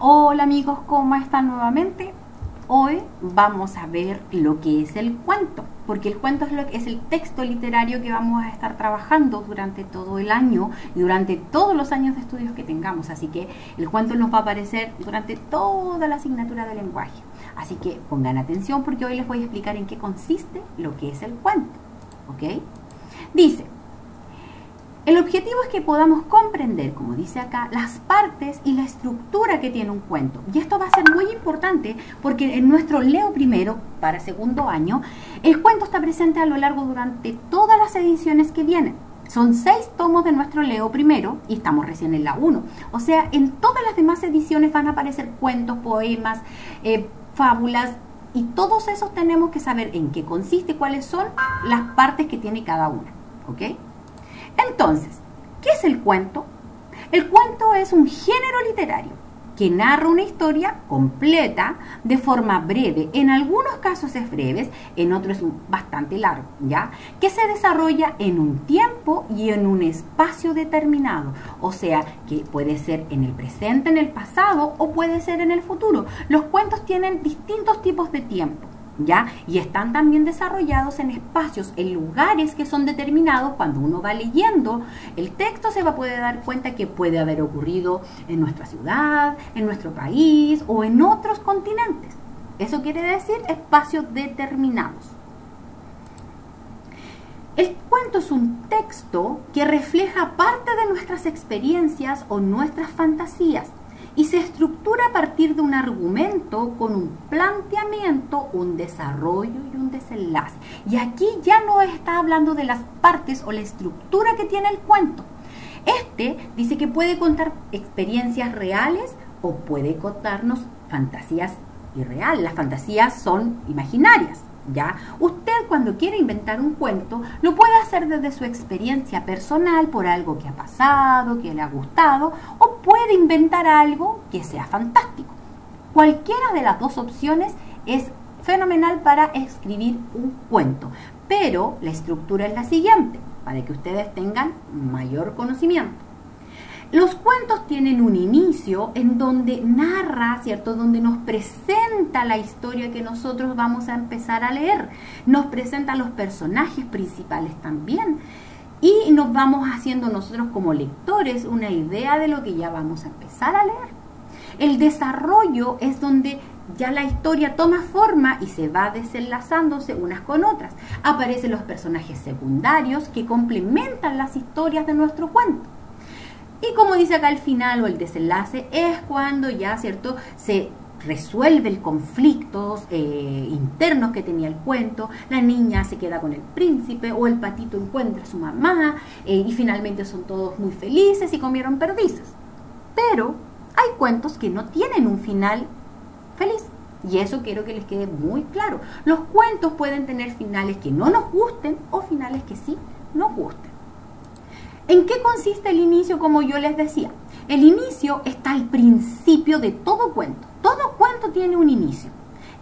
Hola amigos, ¿cómo están nuevamente? Hoy vamos a ver lo que es el cuento, porque el cuento es el texto literario que vamos a estar trabajando durante todo el año y durante todos los años de estudios que tengamos. Así que el cuento nos va a aparecer durante toda la asignatura de lenguaje. Así que pongan atención porque hoy les voy a explicar en qué consiste lo que es el cuento. ¿Ok? Dice: el objetivo es que podamos comprender, como dice acá, las partes y la estructura que tiene un cuento. Y esto va a ser muy importante porque en nuestro Leo Primero, para segundo año, el cuento está presente a lo largo durante todas las ediciones que vienen. Son 6 tomos de nuestro Leo Primero y estamos recién en la 1. O sea, en todas las demás ediciones van a aparecer cuentos, poemas, fábulas, y todos esos tenemos que saber en qué consiste, cuáles son las partes que tiene cada una. ¿Ok? Entonces, ¿qué es el cuento? El cuento es un género literario que narra una historia completa de forma breve. En algunos casos es breve, en otros es bastante largo, ¿ya? Que se desarrolla en un tiempo y en un espacio determinado. O sea, que puede ser en el presente, en el pasado o puede ser en el futuro. Los cuentos tienen distintos tipos de tiempo, ¿ya? Y están también desarrollados en espacios, en lugares que son determinados. Cuando uno va leyendo el texto se va a poder dar cuenta que puede haber ocurrido en nuestra ciudad, en nuestro país o en otros continentes. Eso quiere decir espacios determinados. El cuento es un texto que refleja parte de nuestras experiencias o nuestras fantasías y se estructura a partir de un argumento con un planteamiento, un desarrollo y un desenlace. Y aquí ya no está hablando de las partes o la estructura que tiene el cuento. Dice que puede contar experiencias reales o puede contarnos fantasías irreales. Las fantasías son imaginarias, ¿ya? Usted cuando quiere inventar un cuento lo puede hacer desde su experiencia personal por algo que ha pasado, que le ha gustado, o puede inventar algo que sea fantástico. Cualquiera de las dos opciones es fenomenal para escribir un cuento, pero la estructura es la siguiente, para que ustedes tengan mayor conocimiento. Los cuentos tienen un inicio en donde narra, ¿cierto? Donde nos presenta la historia que nosotros vamos a empezar a leer. Nos presenta los personajes principales también. Y nos vamos haciendo nosotros como lectores una idea de lo que ya vamos a empezar a leer. El desarrollo es donde ya la historia toma forma y se va desenlazándose unas con otras. Aparecen los personajes secundarios que complementan las historias de nuestro cuento. Y como dice acá el final o el desenlace, es cuando ya, ¿cierto?, se resuelve el conflicto internos que tenía el cuento. La niña se queda con el príncipe o el patito encuentra a su mamá y finalmente son todos muy felices y comieron perdices. Pero hay cuentos que no tienen un final feliz y eso quiero que les quede muy claro. Los cuentos pueden tener finales que no nos gusten o finales que sí nos gusten. ¿En qué consiste el inicio? Como yo les decía, el inicio está al principio de todo cuento. Todo cuento tiene un inicio.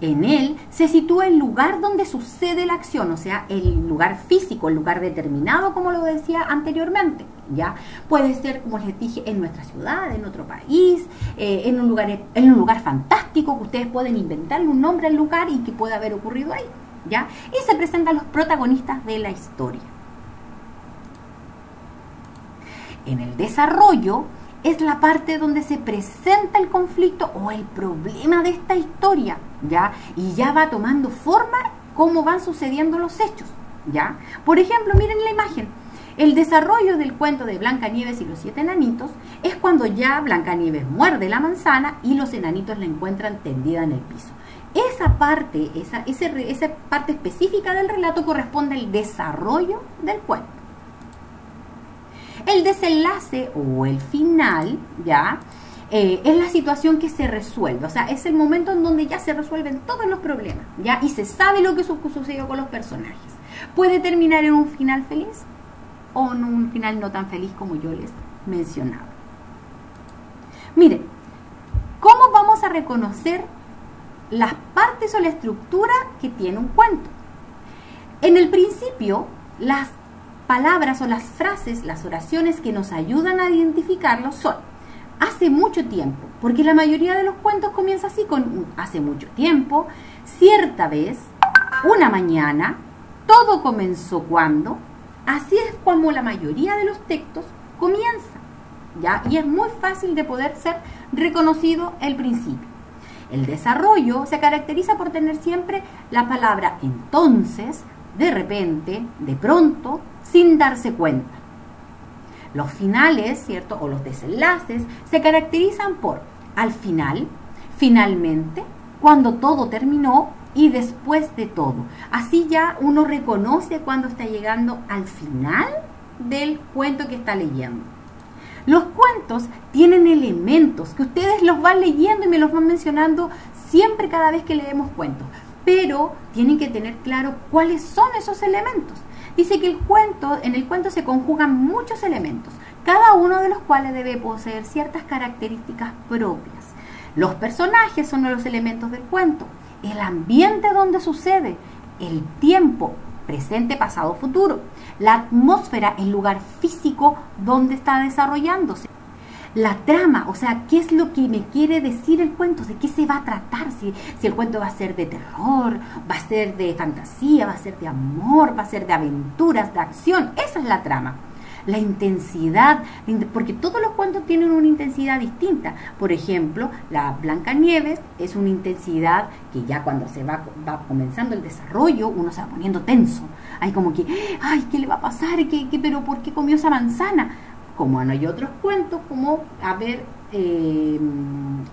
En él se sitúa el lugar donde sucede la acción, o sea, el lugar físico, el lugar determinado, como lo decía anteriormente, ¿ya? Puede ser, como les dije, en nuestra ciudad, en otro país, en un lugar fantástico, que ustedes pueden inventarle un nombre al lugar y que pueda haber ocurrido ahí, ¿ya? Y se presentan los protagonistas de la historia. En el desarrollo es la parte donde se presenta el conflicto o el problema de esta historia, ¿ya? Y ya va tomando forma cómo van sucediendo los hechos, ¿ya? Por ejemplo, miren la imagen. El desarrollo del cuento de Blancanieves y los 7 enanitos es cuando ya Blancanieves muerde la manzana y los enanitos la encuentran tendida en el piso. Esa parte, esa parte específica del relato corresponde al desarrollo del cuento. El desenlace o el final, ¿ya? Es la situación que se resuelve, o sea, es el momento en donde ya se resuelven todos los problemas, ¿ya? Y se sabe lo que sucedió con los personajes. Puede terminar en un final feliz o en un final no tan feliz como yo les mencionaba. Miren, ¿cómo vamos a reconocer las partes o la estructura que tiene un cuento? En el principio, las palabras o las frases, las oraciones que nos ayudan a identificarlo son: hace mucho tiempo, porque la mayoría de los cuentos comienza así, con hace mucho tiempo, cierta vez, una mañana, todo comenzó cuando. Así es como la mayoría de los textos comienzan, ¿ya? Y es muy fácil de poder ser reconocido el principio. El desarrollo se caracteriza por tener siempre la palabra entonces, de repente, de pronto, sin darse cuenta. Los finales, ¿cierto? O los desenlaces se caracterizan por al final, finalmente, cuando todo terminó y después de todo. Así ya uno reconoce cuando está llegando al final del cuento que está leyendo. Los cuentos tienen elementos que ustedes los van leyendo y me los van mencionando siempre cada vez que leemos cuentos, pero tienen que tener claro cuáles son esos elementos. Dice que en el cuento se conjugan muchos elementos, cada uno de los cuales debe poseer ciertas características propias. Los personajes son los elementos del cuento, el ambiente donde sucede, el tiempo, presente, pasado, futuro, la atmósfera, el lugar físico donde está desarrollándose, la trama, o sea, qué es lo que me quiere decir el cuento, de qué se va a tratar, si el cuento va a ser de terror, va a ser de fantasía, va a ser de amor, va a ser de aventuras, de acción. Esa es la trama. La intensidad, porque todos los cuentos tienen una intensidad distinta. Por ejemplo, la Blancanieves es una intensidad que ya cuando se va comenzando el desarrollo, uno se va poniendo tenso. Hay como que, ay, ¿qué le va a pasar? ¿Pero por qué comió esa manzana? Como no hay otros cuentos, como,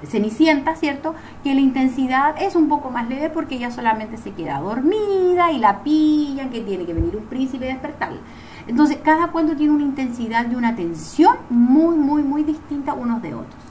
Cenicienta, ¿cierto? Que la intensidad es un poco más leve porque ella solamente se queda dormida y la pillan, que tiene que venir un príncipe y despertarla. Entonces, cada cuento tiene una intensidad y una tensión muy, muy, muy distinta unos de otros.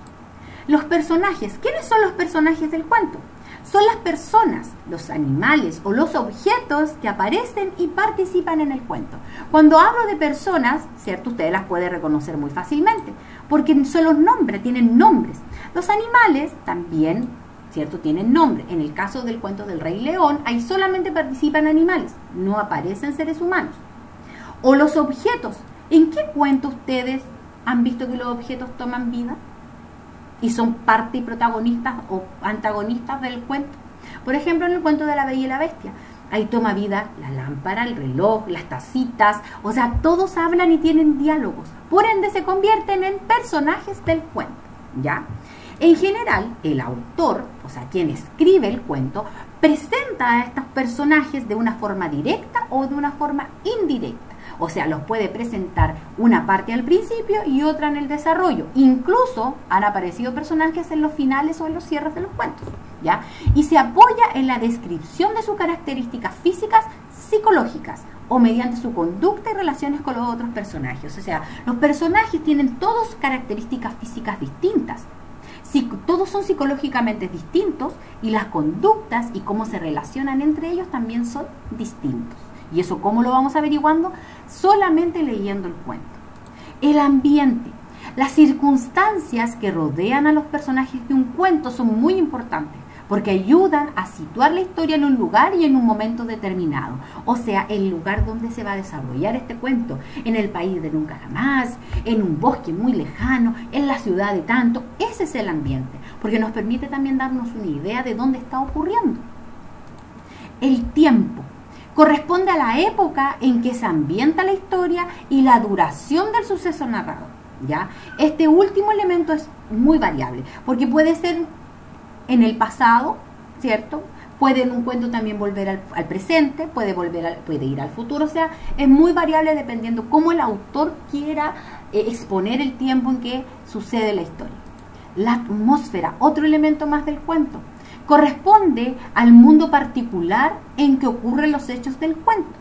Los personajes. ¿Quiénes son los personajes del cuento? Son las personas, los animales o los objetos que aparecen y participan en el cuento. Cuando hablo de personas, ¿cierto? Ustedes las pueden reconocer muy fácilmente, porque son los nombres, tienen nombres. Los animales también, ¿cierto? Tienen nombre. En el caso del cuento del Rey León, ahí solamente participan animales, no aparecen seres humanos. O los objetos. ¿En qué cuento ustedes han visto que los objetos toman vida y son parte y protagonistas o antagonistas del cuento? Por ejemplo, en el cuento de La Bella y la Bestia, ahí toma vida la lámpara, el reloj, las tacitas, o sea, todos hablan y tienen diálogos, por ende se convierten en personajes del cuento, ¿ya? En general, el autor, o sea, quien escribe el cuento, presenta a estos personajes de una forma directa o de una forma indirecta. O sea, los puede presentar una parte al principio y otra en el desarrollo. Incluso han aparecido personajes en los finales o en los cierres de los cuentos, ¿ya? Y se apoya en la descripción de sus características físicas, psicológicas, o mediante su conducta y relaciones con los otros personajes. O sea, los personajes tienen todos características físicas distintas. Todos son psicológicamente distintos y las conductas y cómo se relacionan entre ellos también son distintos. ¿Y eso cómo lo vamos averiguando? Solamente leyendo el cuento. El ambiente. Las circunstancias que rodean a los personajes de un cuento son muy importantes porque ayudan a situar la historia en un lugar y en un momento determinado. O sea, el lugar donde se va a desarrollar este cuento, en el país de nunca jamás, en un bosque muy lejano, en la ciudad de tanto. Ese es el ambiente, porque nos permite también darnos una idea de dónde está ocurriendo. El tiempo. Corresponde a la época en que se ambienta la historia y la duración del suceso narrado, ¿ya? Este último elemento es muy variable, porque puede ser en el pasado, ¿cierto? Puede en un cuento también volver al presente, puede ir al futuro, o sea, es muy variable dependiendo cómo el autor quiera exponer el tiempo en que sucede la historia. La atmósfera, otro elemento más del cuento. Corresponde al mundo particular en que ocurren los hechos del cuento.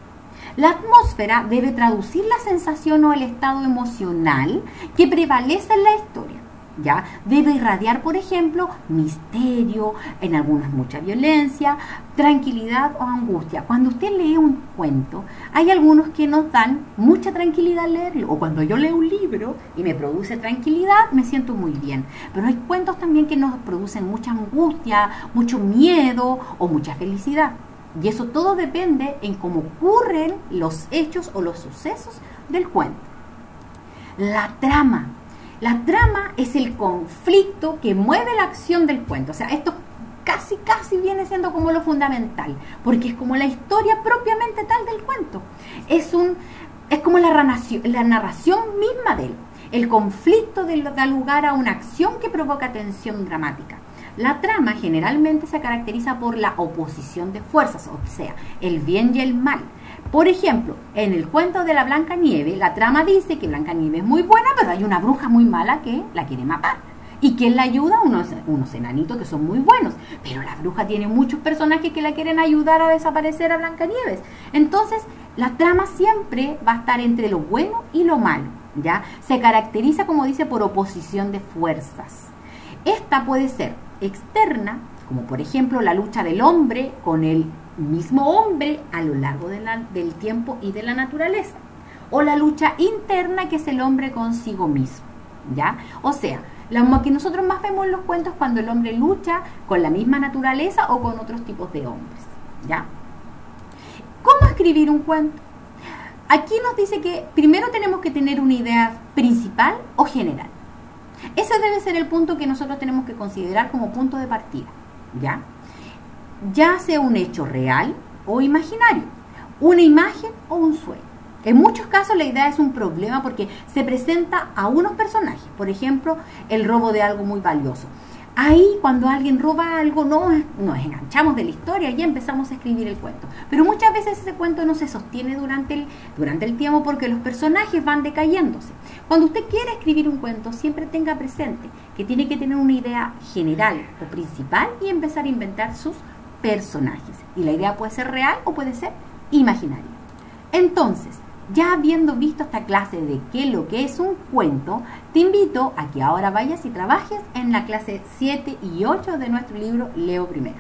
La atmósfera debe traducir la sensación o el estado emocional que prevalece en la historia, ¿ya? Debe irradiar, por ejemplo, misterio, en algunas mucha violencia, tranquilidad o angustia. Cuando usted lee un cuento, hay algunos que nos dan mucha tranquilidad al leerlo, o cuando yo leo un libro y me produce tranquilidad, me siento muy bien. Pero hay cuentos también que nos producen mucha angustia, mucho miedo o mucha felicidad. Y eso todo depende en cómo ocurren los hechos o los sucesos del cuento. La trama. La trama es el conflicto que mueve la acción del cuento. O sea, esto casi viene siendo como lo fundamental, porque es como la historia propiamente tal del cuento. Es como la narración misma de él. El conflicto da lugar a una acción que provoca tensión dramática. La trama generalmente se caracteriza por la oposición de fuerzas, o sea, el bien y el mal. Por ejemplo, en el cuento de la Blancanieves, la trama dice que Blancanieves es muy buena, pero hay una bruja muy mala que la quiere matar. ¿Y quién la ayuda? Unos enanitos que son muy buenos. Pero la bruja tiene muchos personajes que la quieren ayudar a desaparecer a Blancanieves. Entonces, la trama siempre va a estar entre lo bueno y lo malo, ¿ya? Se caracteriza, como dice, por oposición de fuerzas. Esta puede ser externa, como por ejemplo la lucha del hombre con el mismo hombre a lo largo del tiempo y de la naturaleza, o la lucha interna, que es el hombre consigo mismo, ¿ya? O sea, lo que nosotros más vemos en los cuentos, cuando el hombre lucha con la misma naturaleza o con otros tipos de hombres, ¿ya? ¿Cómo escribir un cuento? Aquí nos dice que primero tenemos que tener una idea principal o general. Ese debe ser el punto que nosotros tenemos que considerar como punto de partida, ¿ya? Ya sea un hecho real o imaginario, una imagen o un sueño. En muchos casos la idea es un problema porque se presenta a unos personajes, por ejemplo, el robo de algo muy valioso. Ahí, cuando alguien roba algo, nos enganchamos de la historia y empezamos a escribir el cuento. Pero muchas veces ese cuento no se sostiene durante el tiempo porque los personajes van decayéndose. Cuando usted quiere escribir un cuento, siempre tenga presente que tiene que tener una idea general o principal y empezar a inventar sus personajes. Y la idea puede ser real o puede ser imaginaria. Entonces, ya habiendo visto esta clase de qué es lo que es un cuento, te invito a que ahora vayas y trabajes en la clase 7 y 8 de nuestro libro Leo Primero.